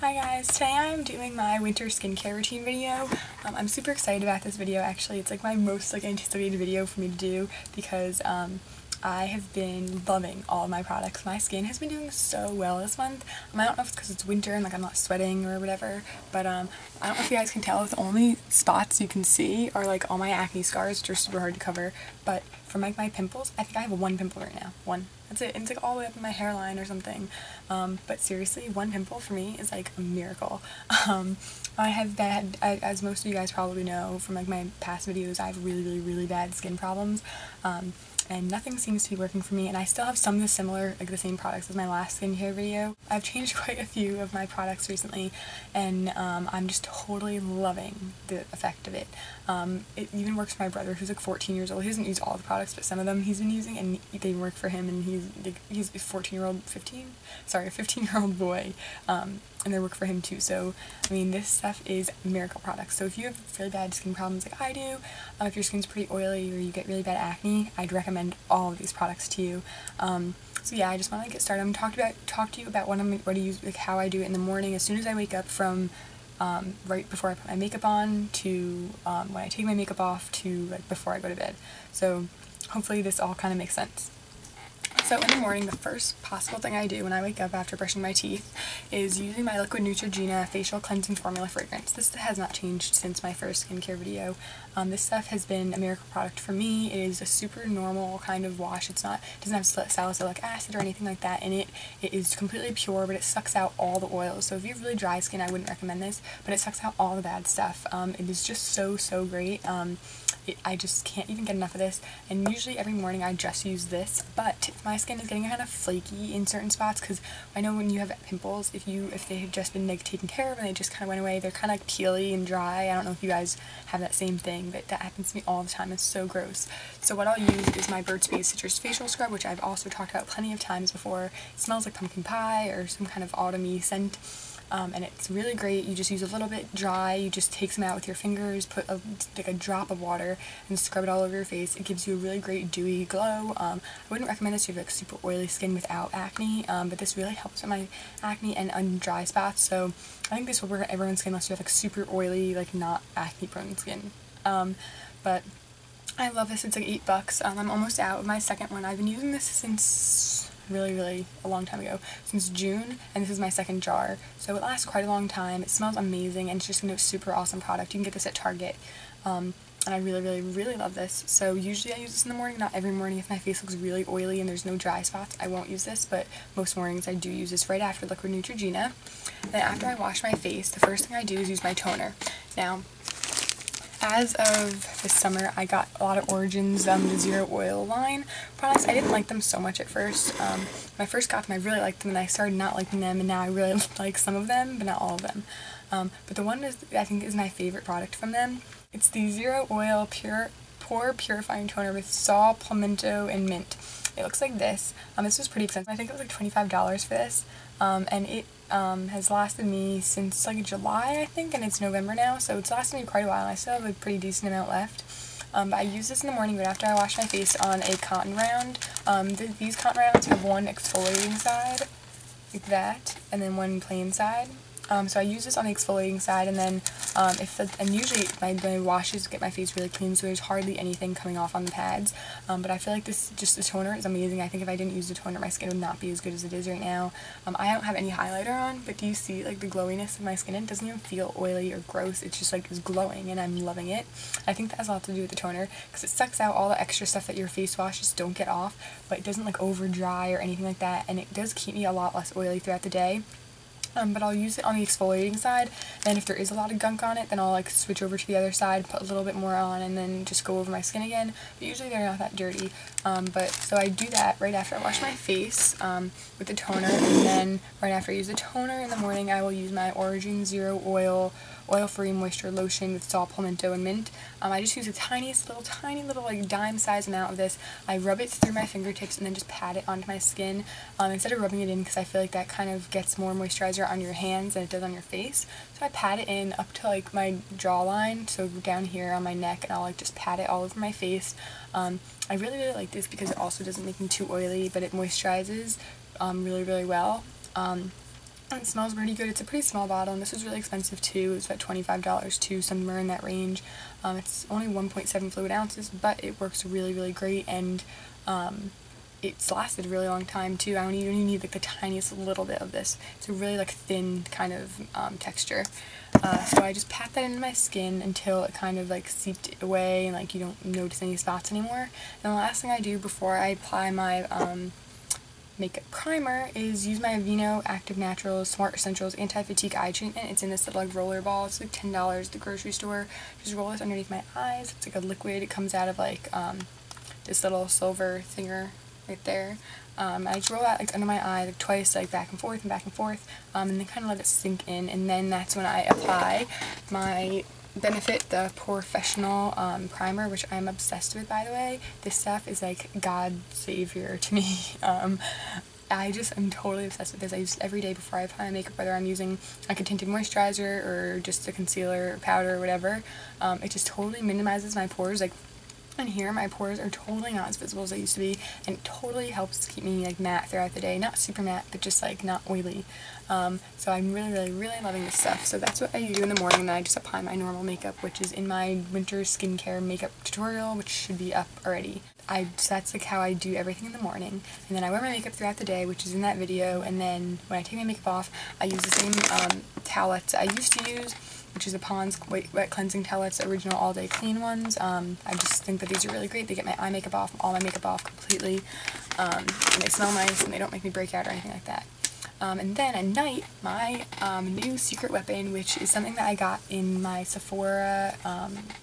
Hi guys, today I'm doing my winter skincare routine video. I'm super excited about this video actually. It's like my most anticipated video for me to do because I have been loving all of my products. My skin has been doing so well this month. I don't know if it's because it's winter and like I'm not sweating or whatever, but I don't know if you guys can tell, the only spots you can see are like all my acne scars, which are super hard to cover, but for like my pimples, I think I have one pimple right now. One. That's it. And it's like all the way up in my hairline or something. But seriously, one pimple for me is like a miracle. I have bad, as most of you guys probably know from like my past videos, I have really bad skin problems. And nothing seems to be working for me, and I still have some of the similar, like the same products as my last skincare video. I've changed quite a few of my products recently, and I'm just totally loving the effect of it. It even works for my brother, who's like 14 years old. He doesn't use all the products, but some of them he's been using, and they work for him, and he's a 15-year-old boy, and they work for him too. So, I mean, this stuff is miracle products. So if you have really bad skin problems like I do, if your skin's pretty oily or you get really bad acne, I'd recommend all of these products to you. So yeah, I just want to get started. I'm going to talk to you about what I use, like how I do it in the morning as soon as I wake up from right before I put my makeup on to when I take my makeup off to like before I go to bed. So hopefully this all kind of makes sense. So in the morning, the first possible thing I do when I wake up after brushing my teeth is using my liquid Neutrogena facial cleansing formula fragrance. This has not changed since my first skincare video. This stuff has been a miracle product for me. It is a super normal kind of wash. It doesn't have salicylic acid or anything like that in it. It is completely pure, but it sucks out all the oils. So if you have really dry skin, I wouldn't recommend this, but it sucks out all the bad stuff. It is just so great. I just can't even get enough of this, and usually every morning I just use this, but if my skin is getting kind of flaky in certain spots, because I know when you have pimples, if they have just been like taken care of and they just kind of went away, they're kind of like peely and dry. I don't know if you guys have that same thing, but that happens to me all the time. It's so gross. So what I'll use is my Burt Citrus Facial Scrub, which I've also talked about plenty of times before. It smells like pumpkin pie or some kind of autumny scent. And it's really great. You just use a little bit dry, you just take some out with your fingers, put like a drop of water and scrub it all over your face. It gives you a really great dewy glow. I wouldn't recommend this if you have like super oily skin without acne, but this really helps with my acne and dry spots, so I think this will work on everyone's skin unless you have like super oily, like not acne prone skin. But I love this. It's like $8. I'm almost out of my second one. I've been using this since really a long time ago, since June, and this is my second jar, so it lasts quite a long time. It smells amazing, and it's just a super awesome product. You can get this at Target, and I really love this. So usually I use this in the morning, not every morning. If my face looks really oily and there's no dry spots, I won't use this, but most mornings I do use this right after liquid Neutrogena. Then after I wash my face, the first thing I do is use my toner. Now, as of this summer, I got a lot of Origin's the Zero Oil line products. I didn't like them so much at first. When I first got them, I really liked them, and I started not liking them, and now I really like some of them, but not all of them. But the one I think is my favorite product from them. It's the Zero Oil Pore Purifying Toner with saw, pimento, and mint. It looks like this. This was pretty expensive. I think it was like $25 for this, and it has lasted me since like July, I think, and it's November now, so it's lasted me quite a while, and I still have a pretty decent amount left. But I use this in the morning right after I wash my face on a cotton round. These cotton rounds have one exfoliating side, like that, and then one plain side. So I use this on the exfoliating side, and then usually my washes get my face really clean, so there's hardly anything coming off on the pads. But I feel like the toner is amazing. I think if I didn't use the toner, my skin would not be as good as it is right now. I don't have any highlighter on, but do you see like the glowiness of my skin? It doesn't even feel oily or gross. It's just like it's glowing, and I'm loving it. I think that has a lot to do with the toner, because it sucks out all the extra stuff that your face washes don't get off, but it doesn't like over dry or anything like that, and it does keep me a lot less oily throughout the day. But I'll use it on the exfoliating side, and if there is a lot of gunk on it, then I'll like switch over to the other side, put a little bit more on, and then just go over my skin again. But usually they're not that dirty. So I do that right after I wash my face with the toner, and then right after I use the toner in the morning, I will use my Origin Zero Oil-Free Moisture Lotion with saw, pimento, and mint. I just use a tiny little like dime-sized amount of this. I rub it through my fingertips and then just pat it onto my skin instead of rubbing it in, because I feel like that kind of gets more moisturizer on your hands than it does on your face. So I pat it in up to like my jawline, so down here on my neck, and I'll like just pat it all over my face. I really like this because it also doesn't make me too oily, but it moisturizes really well. It smells pretty good. It's a pretty small bottle, and this was really expensive too. It was about $25 too, somewhere in that range. It's only 1.7 fluid ounces, but it works really, really great, and it's lasted a really long time too. I only need like the tiniest little bit of this. It's a really like thin kind of texture. So I just pat that into my skin until it kind of like seeped away and like you don't notice any spots anymore. And the last thing I do before I apply my makeup primer is use my Aveeno Active Naturals Smart Essentials Anti-Fatigue Eye Treatment. It's in this little like roller ball. It's like $10 at the grocery store. Just roll this underneath my eyes. It's like a liquid. It comes out of like this little silver thinger right there. I just roll that like under my eye like twice, like back and forth and back and forth, and then kind of let it sink in, and then that's when I apply my Benefit, the POREfessional primer, which I'm obsessed with, by the way. This stuff is like God savior to me. I just am totally obsessed with this. I use it every day before I apply my makeup, whether I'm using like a tinted moisturizer or just a concealer or powder or whatever. It just totally minimizes my pores. Like, and here my pores are totally not as visible as they used to be, and it totally helps keep me like matte throughout the day. Not super matte, but just like not oily. So I'm really loving this stuff. So that's what I do in the morning, and then I just apply my normal makeup, which is in my winter skincare makeup tutorial, which should be up already. So that's like how I do everything in the morning, and then I wear my makeup throughout the day, which is in that video, and then when I take my makeup off, I use the same towelettes I used to use, which is the Pond's Wet Cleansing Towelettes, original all-day clean ones. I just think that these are really great. They get my eye makeup off, all my makeup off completely, and they smell nice, and they don't make me break out or anything like that. And then at night, my new secret weapon, which is something that I got in my Sephora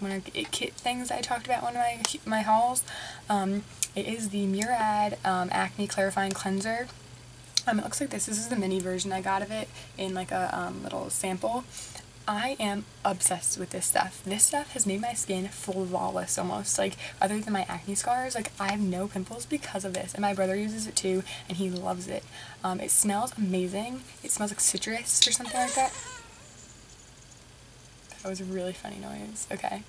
one of the kit things that I talked about in one of my hauls. It is the Murad Acne Clarifying Cleanser. It looks like this. This is the mini version I got of it in like a little sample. I am obsessed with this stuff. This stuff has made my skin flawless almost. Like, other than my acne scars, like, I have no pimples because of this. And my brother uses it too, and he loves it. It smells amazing. It smells like citrus or something like that. That was a really funny noise. Okay.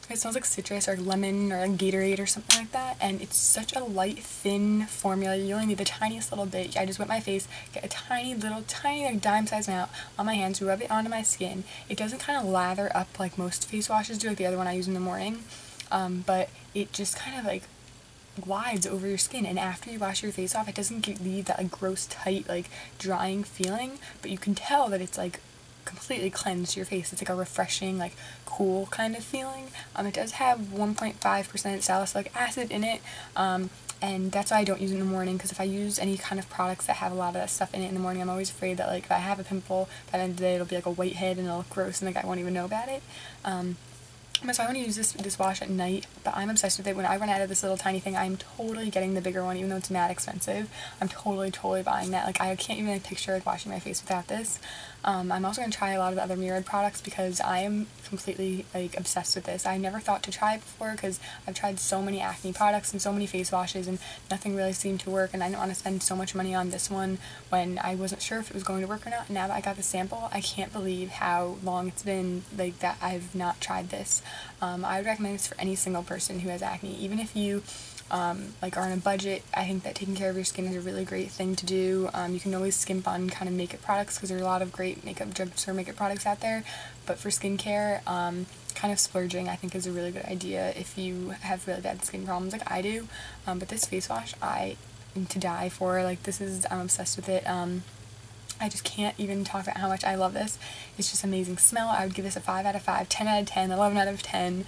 It smells like citrus or lemon or like Gatorade or something like that, and it's such a light, thin formula. You only need the tiniest little bit. I just wet my face, get a tiny like dime-sized amount on my hands, rub it onto my skin. It doesn't kind of lather up like most face washes do, like the other one I use in the morning, but it just kind of like glides over your skin, and after you wash your face off, it doesn't leave that like gross, tight, like drying feeling, but you can tell that it's like completely cleansed your face. It's like a refreshing, like cool kind of feeling. It does have 1.5% salicylic acid in it, and that's why I don't use it in the morning, because if I use any kind of products that have a lot of that stuff in it in the morning, I'm always afraid that like if I have a pimple, by the end of the day it'll be like a whitehead and it'll look gross and like I won't even know about it. So I want to use this wash at night, but I'm obsessed with it. When I run out of this little tiny thing, I'm totally getting the bigger one, even though it's mad expensive. I'm totally buying that. Like, I can't even like, picture like washing my face without this. I'm also going to try a lot of the other Murad products because I am completely like obsessed with this. I never thought to try it before because I've tried so many acne products and so many face washes and nothing really seemed to work, and I didn't want to spend so much money on this one when I wasn't sure if it was going to work or not. And now that I got the sample, I can't believe how long it's been like that I've not tried this. I would recommend this for any single person who has acne. Even if you like are on a budget, I think that taking care of your skin is a really great thing to do. You can always skimp on kind of makeup products because there are a lot of great drugstore makeup products out there, but for skincare, kind of splurging I think is a really good idea if you have really bad skin problems like I do. But this face wash I am to die for. Like, I'm obsessed with it. I just can't even talk about how much I love this. It's just amazing smell. I would give this a 5 out of 5, 10 out of 10, 11 out of 10.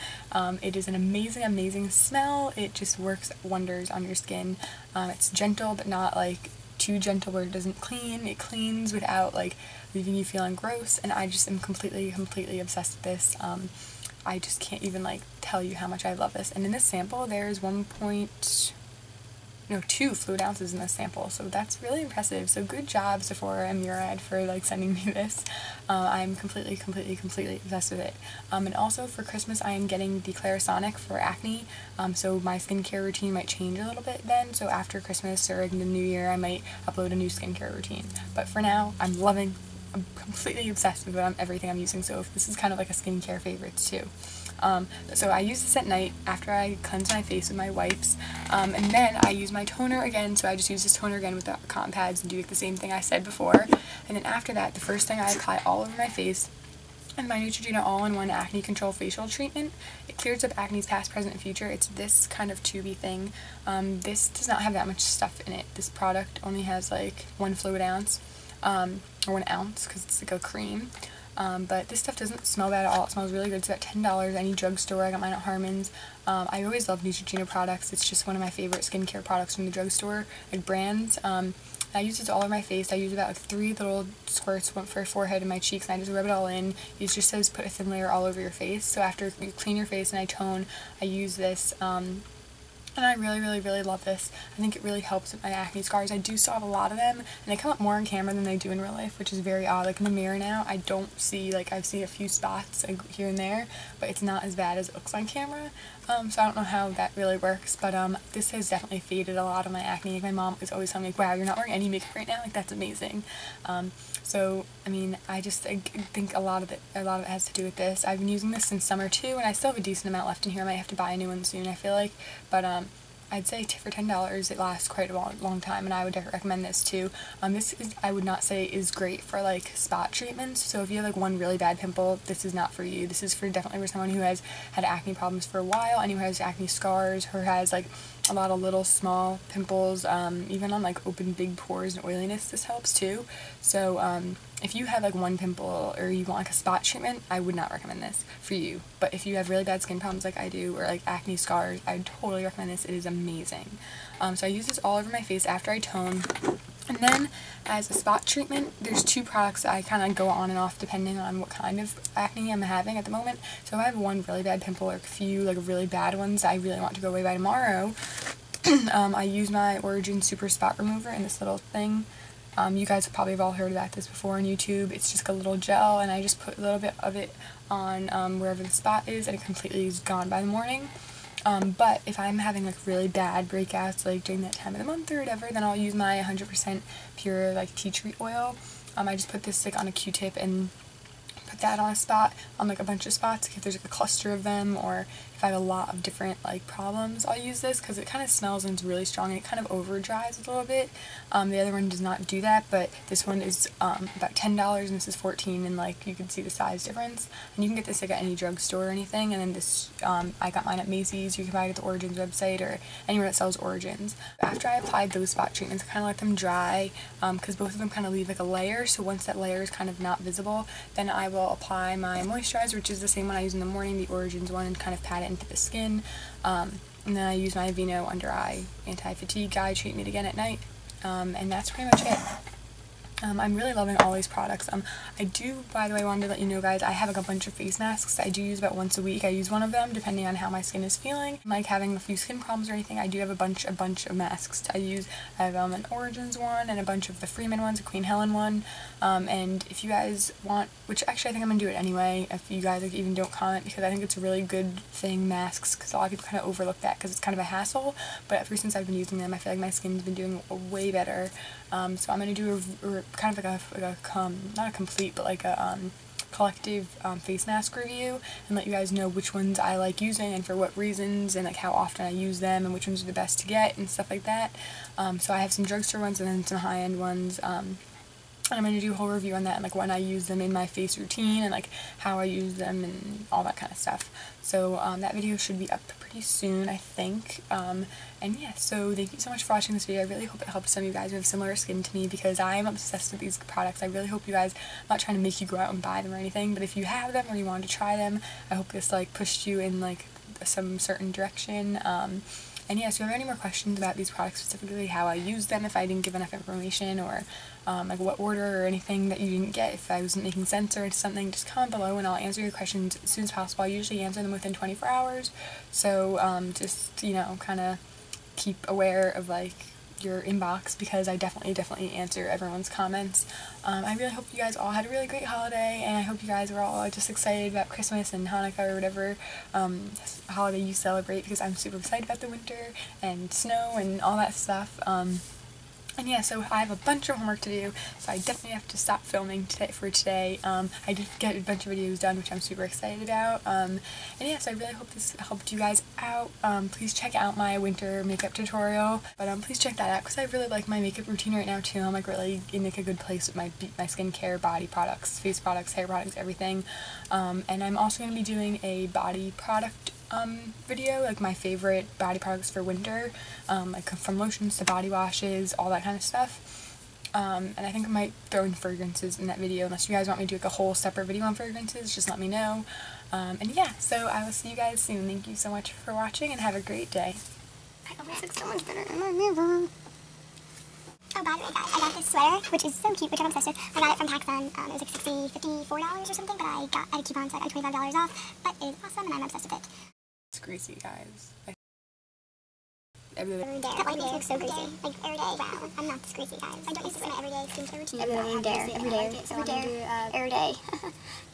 It is an amazing smell. It just works wonders on your skin. It's gentle, but not like too gentle where it doesn't clean. It cleans without like leaving you feeling gross, and I just am completely obsessed with this. I just can't even like tell you how much I love this. And in this sample, there's 2 fluid ounces in this sample, so that's really impressive. So good job, Sephora and Murad, for like sending me this. I'm completely obsessed with it. And also for Christmas, I am getting the Clarisonic for acne. So my skincare routine might change a little bit then. So after Christmas or in the new year, I might upload a new skincare routine. But for now, I'm completely obsessed with everything I'm using. So this is kind of like a skincare favorites too. So I use this at night after I cleanse my face with my wipes, and then I use my toner again. So I just use this toner again with the cotton pads and do the same thing I said before. And then after that, the first thing I apply all over my face and my Neutrogena all-in-one acne control facial treatment. It clears up acne's past, present, and future. It's this kind of tubey thing. This does not have that much stuff in it. This product only has like 1 fluid ounce, or 1 ounce because it's like a cream. But this stuff doesn't smell bad at all. It smells really good. It's about $10 any drugstore. I got mine at Harmon's. I always love Neutrogena products. It's just one of my favorite skincare products from the drugstore, like brands. I use this all over my face. I use about like 3 little squirts, one for forehead and my cheeks, and I just rub it all in. It just says put a thin layer all over your face. So after you clean your face and I tone, I use this. And I really love this. I think it really helps with my acne scars. I do still have a lot of them, and they come up more on camera than they do in real life, which is very odd. Like in the mirror now, I don't see, like I've seen a few spots like, here and there, but it's not as bad as it looks on camera. So I don't know how that really works, but this has definitely faded a lot of my acne. Like my mom is always telling me, like, wow, you're not wearing any makeup right now, like that's amazing. So I mean, I just think a lot of it has to do with this. I've been using this since summer too, and I still have a decent amount left in here. I might have to buy a new one soon, I feel like, but I'd say for $10 it lasts quite a long time, and I would recommend this too. This is, I would not say is great for like spot treatments, so if you have like one really bad pimple, this is not for you. This is definitely for someone who has had acne problems for a while, anyone who has acne scars, who has like a lot of little small pimples, even on like open big pores and oiliness, this helps too. So if you have like one pimple or you want like a spot treatment, I would not recommend this for you. But if you have really bad skin problems like I do, or like acne scars, I would totally recommend this. It is amazing. So I use this all over my face after I tone. And then as a spot treatment, there's 2 products that I kind of go on and off depending on what kind of acne I'm having at the moment. So if I have one really bad pimple or a few like really bad ones that I really want to go away by tomorrow, I use my Origin Super Spot Remover in this little thing. You guys probably have all heard about this before on YouTube. It's just a little gel, and I just put a little bit of it on wherever the spot is, and it completely is gone by the morning. But if I'm having like really bad breakouts like during that time of the month or whatever, then I'll use my 100% pure like tea tree oil. I just put this like on a Q-tip and put that on a spot, on like a bunch of spots, if there's like a cluster of them, or if I have a lot of different like problems, I'll use this because it kind of smells and it's really strong and it kind of over dries a little bit. The other one does not do that, but this one is about $10 and this is $14, and like you can see the size difference. And you can get this like at any drugstore or anything. And then this, I got mine at Macy's. You can buy it at the Origins website or anywhere that sells Origins. After I applied those spot treatments, I kind of let them dry because both of them kind of leave like a layer. So once that layer is kind of not visible, then I will apply my moisturizer, which is the same one I use in the morning, the Origins one, and kind of pat it into the skin. And then I use my Aveeno Under Eye Anti-Fatigue Eye Treatment again at night. And that's pretty much it. I'm really loving all these products. I do, by the way, wanted to let you know, guys, I have like a bunch of face masks I do use about once a week. I use one of them depending on how my skin is feeling. Like having a few skin problems or anything, I do have a bunch of masks I use. I have an Origins one and a bunch of the Freeman ones, a Queen Helen one. And if you guys want, which actually I think I'm going to do it anyway, if you guys like even don't comment, because I think it's a really good thing, masks, because a lot of people kind of overlook that because it's kind of a hassle. But ever since I've been using them, I feel like my skin's been doing way better. So I'm going to do a kind of like a not a complete, but like a collective face mask review, and let you guys know which ones I like using and for what reasons, and like how often I use them and which ones are the best to get and stuff like that. So I have some drugstore ones and then some high-end ones. And I'm going to do a whole review on that and like when I use them in my face routine and like how I use them and all that kind of stuff. So that video should be up pretty soon, I think. And yeah, so thank you so much for watching this video. I really hope it helps some of you guys who have similar skin to me, because I am obsessed with these products. I really hope you guys, I'm not trying to make you go out and buy them or anything, but if you have them or you want to try them, I hope this like pushed you in like some certain direction. And yeah, so if you have any more questions about these products, specifically how I use them, if I didn't give enough information, or like what order or anything that you didn't get, if I wasn't making sense or something, just comment below and I'll answer your questions as soon as possible. I usually answer them within 24 hours, so just, you know, kind of keep aware of like your inbox, because I definitely answer everyone's comments. I really hope you guys all had a really great holiday, and I hope you guys were all just excited about Christmas and Hanukkah or whatever holiday you celebrate, because I'm super excited about the winter and snow and all that stuff. And yeah, so I have a bunch of homework to do, so I definitely have to stop filming today. I did get a bunch of videos done, which I'm super excited about. And yeah, so I really hope this helped you guys out. Please check out my winter makeup tutorial, but please check that out because I really like my makeup routine right now too. I'm like really in like a good place with my skincare, body products, face products, hair products, everything. And I'm also going to be doing a body product video, like my favorite body products for winter, like from lotions to body washes, all that kind of stuff. And I think I might throw in fragrances in that video, unless you guys want me to do like a whole separate video on fragrances, just let me know. And yeah, so I will see you guys soon. Thank you so much for watching and have a great day. I always look so much better in my mirror. Oh, by the way, guys, I got this sweater, which is so cute, which I'm obsessed with. I got it from PacSun. It was like $54 or something, but I had a coupon, so I got $25 off. But it is awesome, and I'm obsessed with it. It's greasy, guys. Every day. That light makes me look so greasy. Like, every day. Wow. I'm not this greasy, guys. I don't use this in my everyday skincare routine. Every day. Every day. Every day.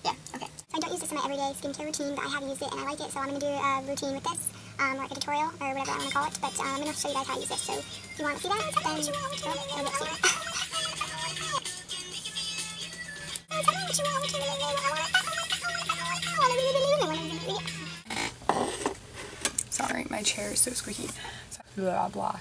Yeah, okay. So I don't use this in my everyday skincare routine, but I have used it and I like it, so I'm going to do a routine with this, or like a tutorial, or whatever I want to call it. But I'm going to show you guys how to use it. So if you want to see that, then it'll get to you. Sorry, my chair is so squeaky. Blah, blah.